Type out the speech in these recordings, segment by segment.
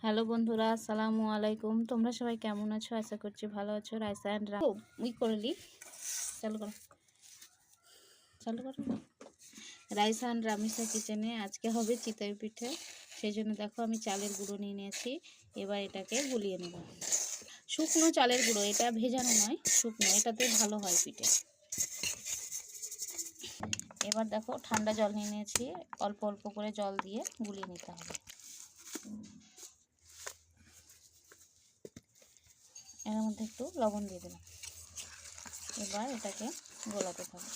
Hello বন্ধুরা, আসসালামু আলাইকুম। তোমরা সবাই কেমন আছো? আশা করছি ভালো আছো। রাইসা অ্যান্ড উই করলি চালু করো, চালু করো। রাইসা অ্যান্ড রামিসা কিচেনে আজকে হবে চিতই পিঠে। সেই জন্য দেখো আমি চালের গুঁড়ো নিয়ে নিয়েছি। এবার এটাকে গুলিয়ে নেব। শুকনো চালের গুঁড়ো, এটা ভেজানো নয়, শুকনো, এটাতে ভালো হয় পিঠে। এবার দেখো ঠান্ডা জল নিয়ে নিয়েছি, অল্প অল্প করে জল দিয়ে গুলিয়ে নিতে হবে। এর মধ্যে একটু লবণ দিয়ে দিলাম। এবার এটাকে গোলাতে থাকবে।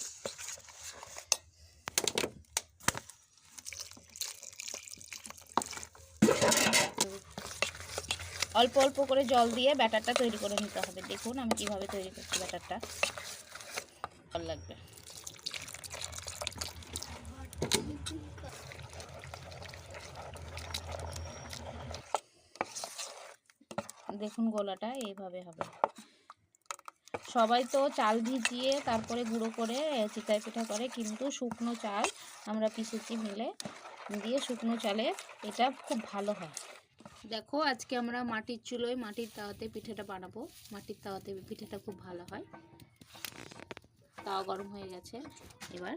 অল্প অল্প করে জল দিয়ে ব্যাটারটা তৈরি করে নিতে হবে। দেখুন আমি কিভাবে তৈরি করছি ব্যাটারটা। ভালো লাগবে। দেখুন গোলাটা এইভাবে হবে। সবাই তো চাল ভিজিয়ে তারপরে গুঁড়ো করে চিতই পিঠা করে, কিন্তু শুকনো চাল আমরা পিষেছি মিলে দিয়ে, শুকনো চালে এটা খুব ভালো হয়। দেখো আজকে আমরা মাটির চুলোয় মাটির তাওয়াতে পিঠাটা বানাবো। মাটির তাওয়াতে পিঠাটা খুব ভালো হয়। তাওয়া গরম হয়ে গেছে, এবার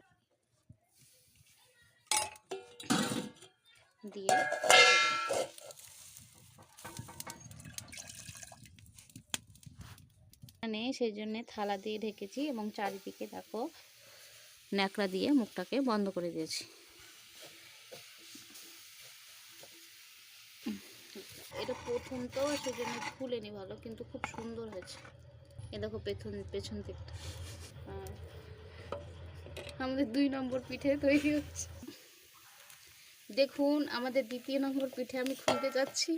দিয়ে সেই জন্য থালা দিয়ে ঢেকেছি এবং চারিদিকে দেখো ন্যাকড়া দিয়ে মুখটাকে বন্ধ করে দিয়েছি। এটা প্রথম তো সেজন্য ফুলেনি ভালো, কিন্তু খুব সুন্দর হয়েছে। এ দেখো পেছন দিকটা আমাদের 2 নম্বর পিঠে তৈরি হচ্ছে। দেখুন আমাদের 2য় নম্বর পিঠে আমি খুলতে যাচ্ছি।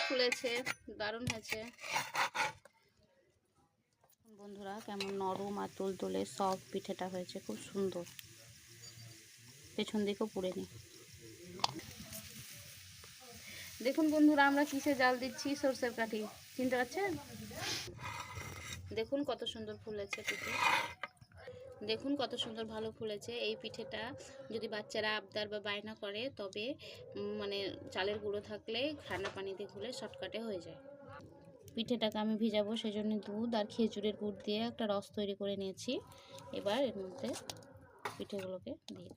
খুলেছে, দারুণ হয়েছে বন্ধুরা। কেমন নরম আর তুলতুলে সফট পিঠেটা হয়েছে, খুব সুন্দর। পেছন দিকেও পুড়েনি। দেখুন বন্ধুরা আমরা কিসে জাল দিচ্ছি, সরষের কাঠি, চিনতে পারছেন? দেখুন কত সুন্দর ফুলেছে পিঠে। দেখুন কত সুন্দর ভালো ফুলেছে। এই পিঠেটা যদি বাচ্চারা আবদার বা বায়না করে, তবে মানে চালের গুঁড়ো থাকলে ঠান্ডা পানি দিয়ে খুলে শর্টকাটে হয়ে যায়। পিঠেটাকে আমি ভিজাবো, সেজন্য দুধ আর খেজুরের গুড় দিয়ে একটা রস তৈরি করে নিয়েছি। এবার এর মধ্যে পিঠেগুলোকে দিয়ে